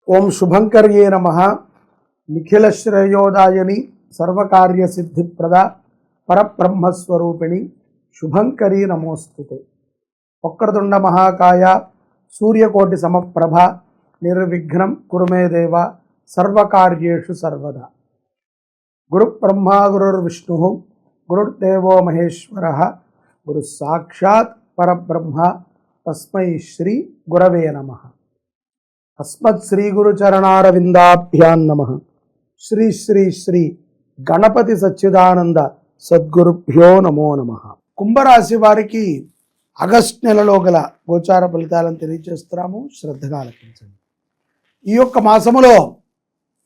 ఓం శుభంకర్యే నమః. నిఖిల శ్రేయోదాయని సర్వకార్య సిద్ధిప్రద పరబ్రహ్మస్వరూపిణి శుభంకరీ నమోస్తుతే. వక్రతుండ మహాకాయ సూర్యకోటి సమప్రభ నిర్విఘ్నం కురు మే దేవ సర్వకార్యేషు సర్వదా. గురు బ్రహ్మా గురుర్విష్ణు గురుర్దేవో మహేశ్వర గురు సాక్షాత్ పరబ్రహ్మ తస్మై శ్రీ గురవే నమః. అస్మత్ శ్రీ గురు చరణారవిందాభ్యాం నమః. శ్రీ శ్రీ శ్రీ గణపతి సచ్చిదానంద సద్గురుభ్యో నమో నమః. కుంభరాశి వారికి ఆగస్టు నెలలో గల గోచార ఫలితాలను తెలియజేస్తున్నాము, శ్రద్ధగా ఆలకించండి. ఈ యొక్క మాసములో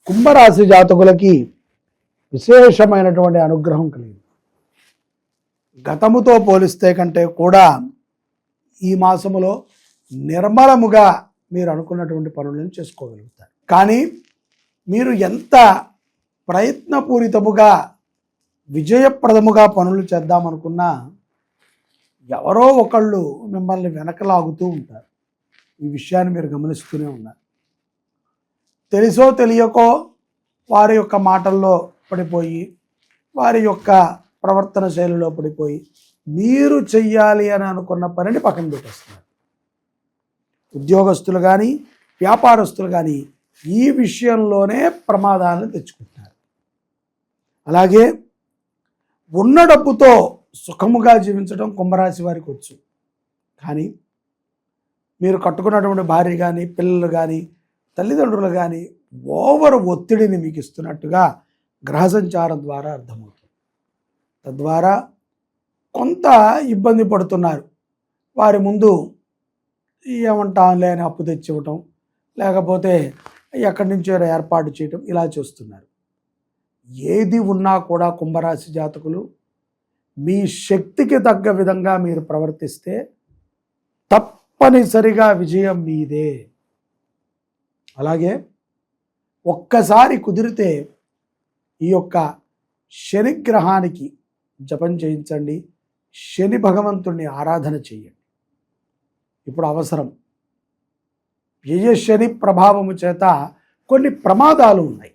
కుంభరాశి జాతకులకి విశేషమైనటువంటి అనుగ్రహం కలిగింది. గతముతో పోలిస్తే కంటే కూడా ఈ మాసములో నిర్మలముగా మీరు అనుకున్నటువంటి పనులను చేసుకోగలుగుతారు. కానీ మీరు ఎంత ప్రయత్నపూరితముగా విజయప్రదముగా పనులు చేద్దామనుకున్నా ఎవరో ఒకళ్ళు మిమ్మల్ని వెనకలాగుతూ ఉంటారు. ఈ విషయాన్ని మీరు గమనిస్తూనే ఉన్నారు. తెలుసో తెలియకో వారి యొక్క మాటల్లో పడిపోయి, వారి యొక్క ప్రవర్తన శైలిలో పడిపోయి మీరు చెయ్యాలి అని అనుకున్న పనిని పక్కన పెట్టేస్తున్నారు. ఉద్యోగస్తులు కానీ వ్యాపారస్తులు కానీ ఈ విషయంలోనే ప్రమాదాలను తెచ్చుకుంటున్నారు. అలాగే ఉన్న డబ్బుతో సుఖముగా జీవించడం కుంభరాశి వారికి వచ్చు. కానీ మీరు కట్టుకున్నటువంటి భార్య కానీ పిల్లలు కానీ తల్లిదండ్రులు కానీ ఓవర్ ఒత్తిడిని మీకు ఇస్తున్నట్టుగా గ్రహ సంచారం ద్వారా అర్థమవుతుంది. తద్వారా కొంత ఇబ్బంది పడుతున్నారు. వారి ముందు ఏమంటాంలే అని అప్పు తెచ్చి ఇవ్వటం, లేకపోతే ఎక్కడి నుంచో ఏర్పాటు చేయటం, ఇలా చేస్తున్నారు. ఏది ఉన్నా కూడా కుంభరాశి జాతకులు మీ శక్తికి తగ్గ విధంగా మీరు ప్రవర్తిస్తే తప్పనిసరిగా విజయం మీదే. అలాగే ఒక్కసారి కుదిరితే ఈ యొక్క శనిగ్రహానికి జపం చేయించండి, శని భగవంతుణ్ణి ఆరాధన చేయండి. ఇప్పుడు అవసరం. వ్యయశని ప్రభావము చేత కొన్ని ప్రమాదాలు ఉన్నాయి.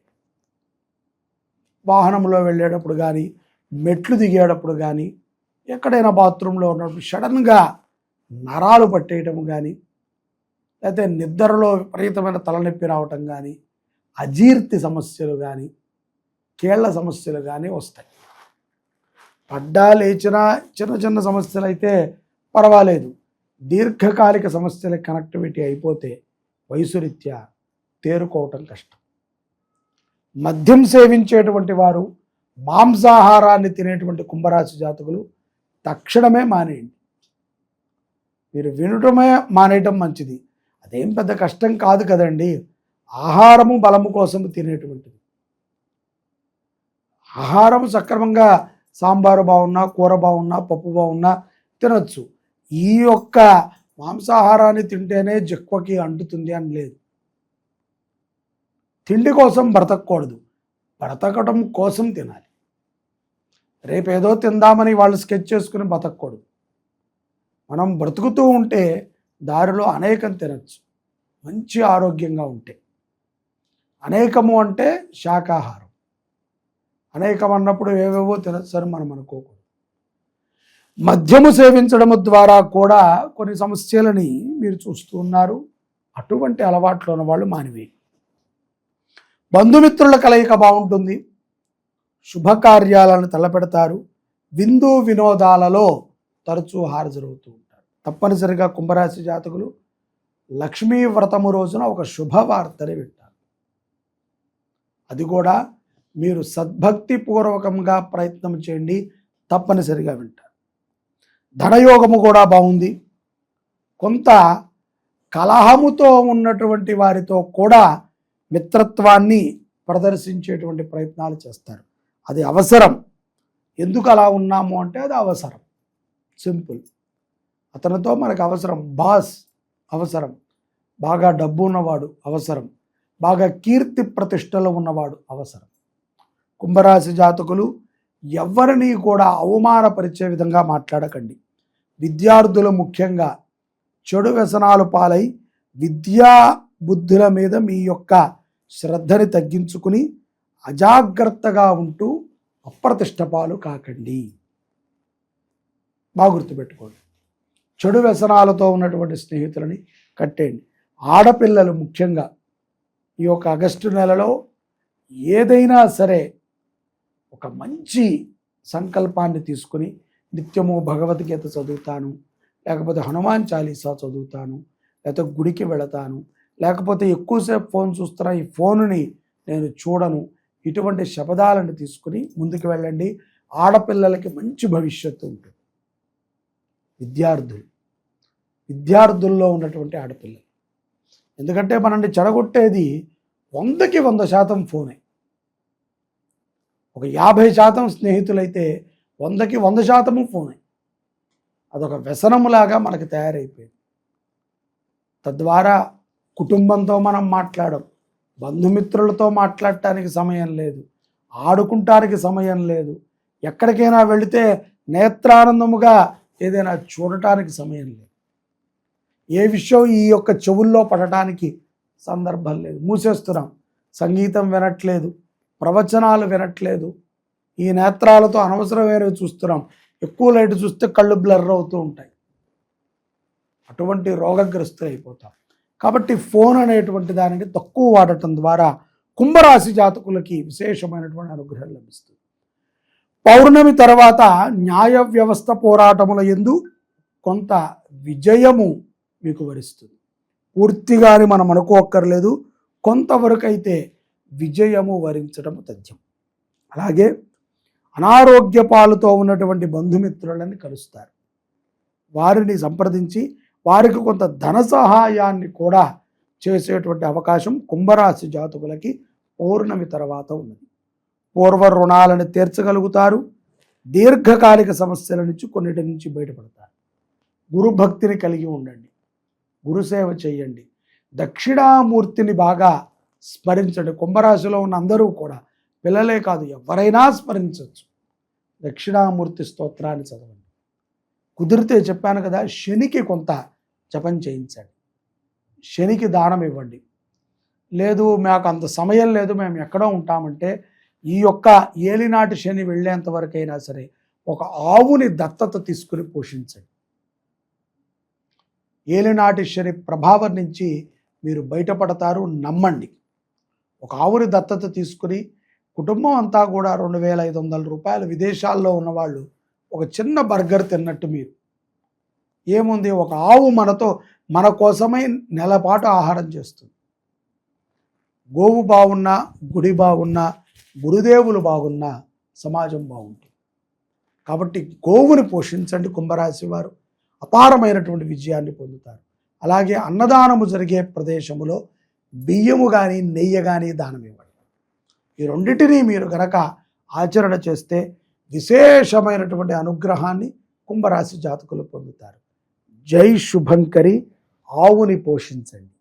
వాహనంలో వెళ్ళేటప్పుడు కానీ, మెట్లు దిగేటప్పుడు కానీ, ఎక్కడైనా బాత్రూంలో ఉన్నప్పుడు సడన్గా నరాలు పట్టేయటం కానీ, లేకపోతే నిద్రలో విపరీతమైన తలనొప్పి రావటం కానీ, అజీర్తి సమస్యలు కానీ, కీళ్ల సమస్యలు కానీ వస్తాయి. పడ్డా లేచినా చిన్న చిన్న సమస్యలు అయితే పర్వాలేదు. దీర్ఘకాలిక సమస్యల కనెక్టివిటీ అయిపోతే వయసు రీత్యా తేరుకోవటం కష్టం. మద్యం సేవించేటువంటి వారు, మాంసాహారాన్ని తినేటువంటి కుంభరాశి జాతకులు తక్షణమే మానేయండి. మీరు వినటమే మానేయటం మంచిది. అదేం పెద్ద కష్టం కాదు కదండి. ఆహారము బలము కోసం తినేటువంటిది. ఆహారం సక్రమంగా సాంబారు బాగున్నా, కూర బాగున్నా, పప్పు బాగున్నా తినొచ్చు. ఈ యొక్క మాంసాహారాన్ని తింటేనే జక్కువకి అంటుతుంది అని లేదు. తిండి కోసం బ్రతకూడదు, బ్రతకటం కోసం తినాలి. రేపేదో తిందామని వాళ్ళు స్కెచ్ చేసుకుని బ్రతకూడదు. మనం బ్రతుకుతూ ఉంటే దారిలో అనేకం తినచ్చు, మంచి ఆరోగ్యంగా ఉంటే. అనేకము అంటే శాకాహారం. అనేకం అన్నప్పుడు ఏవేవో తినచ్చు అని మనం అనుకోకూడదు. మద్యము సేవించడం ద్వారా కూడా కొన్ని సమస్యలని మీరు చూస్తూ ఉన్నారు. అటువంటి అలవాట్లు ఉన్న వాళ్ళు మానివేయండి. బంధుమిత్రుల కలయిక బాగుంటుంది. శుభకార్యాలను తలపెడతారు. విందు వినోదాలలో తరచూ హాజరవుతూ ఉంటారు. తప్పనిసరిగా కుంభరాశి జాతకులు లక్ష్మీ వ్రతము రోజున ఒక శుభవార్తని వింటారు. అది కూడా మీరు సద్భక్తి పూర్వకంగా ప్రయత్నం చేయండి, తప్పనిసరిగా వింటారు. ధనయోగము కూడా బాగుంది. కొంత కలహముతో ఉన్నటువంటి వారితో కూడా మిత్రత్వాన్ని ప్రదర్శించేటువంటి ప్రయత్నాలు చేస్తారు. అది అవసరం. ఎందుకు అలా ఉన్నాము అంటే అది అవసరం. సింపుల్. అతనితో మనకు అవసరం. బాస్ అవసరం. బాగా డబ్బు ఉన్నవాడు అవసరం. బాగా కీర్తి ప్రతిష్టలు ఉన్నవాడు అవసరం. కుంభరాశి జాతకులు ఎవరిని కూడా అవమానపరిచే విధంగా మాట్లాడకండి. విద్యార్థులు ముఖ్యంగా చెడు వ్యసనాలు పాలై విద్యా బుద్ధుల మీద మీ యొక్క శ్రద్ధని తగ్గించుకుని అజాగ్రత్తగా ఉంటూ అప్రతిష్ట పాలు కాకండి. బాగా గుర్తుపెట్టుకోండి. చెడు వ్యసనాలతో ఉన్నటువంటి స్నేహితులని కట్టేయండి. ఆడపిల్లలు ముఖ్యంగా ఈ యొక్క ఆగస్టు నెలలో ఏదైనా సరే ఒక మంచి సంకల్పాన్ని తీసుకుని నిత్యము భగవద్గీత చదువుతాను, లేకపోతే హనుమాన్ చాలీసా చదువుతాను, లేకపోతే గుడికి వెళతాను, లేకపోతే ఎక్కువసేపు ఫోన్ చూస్తున్నా, ఈ ఫోనుని నేను చూడను, ఇటువంటి శపథాలను తీసుకుని ముందుకు వెళ్ళండి. ఆడపిల్లలకి మంచి భవిష్యత్తు ఉంటుంది. విద్యార్థుల్లో ఉన్నటువంటి ఆడపిల్లలు, ఎందుకంటే మనల్ని చెడగొట్టేది 100కి 100% ఫోనే. ఒక 50% స్నేహితులైతే 100కి 100% ఫోనే. అదొక వ్యసనములాగా మనకు తయారైపోయింది. తద్వారా కుటుంబంతో మనం మాట్లాడం, బంధుమిత్రులతో మాట్లాడటానికి సమయం లేదు, ఆడుకుంటానికి సమయం లేదు, ఎక్కడికైనా వెళితే నేత్రానందముగా ఏదైనా చూడటానికి సమయం లేదు. ఏ విషయం ఈ యొక్క చెవుల్లో పడటానికి సందర్భం లేదు. మూసేస్తున్నాం. సంగీతం వినట్లేదు, ప్రవచనాలు వినట్లేదు, ఈ నేత్రాలతో అనవసరమైనవి చూస్తున్నాం. ఎక్కువ లైట్ చూస్తే కళ్ళు బ్లర్ అవుతూ ఉంటాయి. అటువంటి రోగగ్రస్తులు అయిపోతాం. కాబట్టి ఫోన్ అనేటువంటి దానిని తక్కువ వాడటం ద్వారా కుంభరాశి జాతకులకి విశేషమైనటువంటి అనుగ్రహం లభిస్తుంది. పౌర్ణమి తర్వాత న్యాయ వ్యవస్థ పోరాటముల యందు కొంత విజయము మీకు వరిస్తుంది. పూర్తిగాని మనం అనుకోక్కర్లేదు, కొంతవరకు అయితే విజయము వరించడం తథ్యం. అలాగే అనారోగ్య పాలుతో ఉన్నటువంటి బంధుమిత్రులని కలుస్తారు. వారిని సంప్రదించి వారికి కొంత ధన సహాయాన్ని కూడా చేసేటువంటి అవకాశం కుంభరాశి జాతకులకి పౌర్ణమి తర్వాత ఉన్నది. పూర్వ రుణాలను తీర్చగలుగుతారు. దీర్ఘకాలిక సమస్యల నుంచి కొన్నిటి నుంచి బయటపడతారు. గురుభక్తిని కలిగి ఉండండి, గురుసేవ చేయండి, దక్షిణామూర్తిని బాగా స్మరించండి. కుంభరాశిలో ఉన్న అందరూ కూడా, పిల్లలే కాదు ఎవరైనా స్మరించవచ్చు. దక్షిణామూర్తి స్తోత్రాన్ని చదవండి. కుదిరితే చెప్పాను కదా, శనికి కొంత జపం చేయించండి, శనికి దానం ఇవ్వండి. లేదు మాకు అంత సమయం లేదు, మేము ఎక్కడో ఉంటామంటే ఈ యొక్క ఏలినాటి శని వెళ్ళేంత వరకైనా సరే ఒక ఆవుని దత్తత తీసుకుని పోషించండి. ఏలినాటి శని ప్రభావం నుంచి మీరు బయటపడతారు, నమ్మండి. ఒక ఆవుని దత్తత తీసుకుని కుటుంబం అంతా కూడా 2,500 రూపాయలు, విదేశాల్లో ఉన్నవాళ్ళు ఒక చిన్న బర్గర్ తిన్నట్టు. మీరు ఏముంది, ఒక ఆవు మన కోసమై నెలపాటు ఆహారం చేస్తుంది. గోవు బాగున్నా, గుడి బాగున్నా, గురుదేవులు బాగున్నా సమాజం బాగుంటుంది. కాబట్టి గోవుని పోషించండి. కుంభరాశి వారు అపారమైనటువంటి విజయాన్ని పొందుతారు. అలాగే అన్నదానము జరిగే ప్రదేశములో బియ్యము కానీ నెయ్యి కానీ దానం ఇవ్వండి. ఈ రెండింటినీ మీరు గనక ఆచరణ చేస్తే విశేషమైనటువంటి అనుగ్రహాన్ని కుంభరాశి జాతకులు పొందుతారు. జై శుభంకరి. ఆవుని పోషించండి.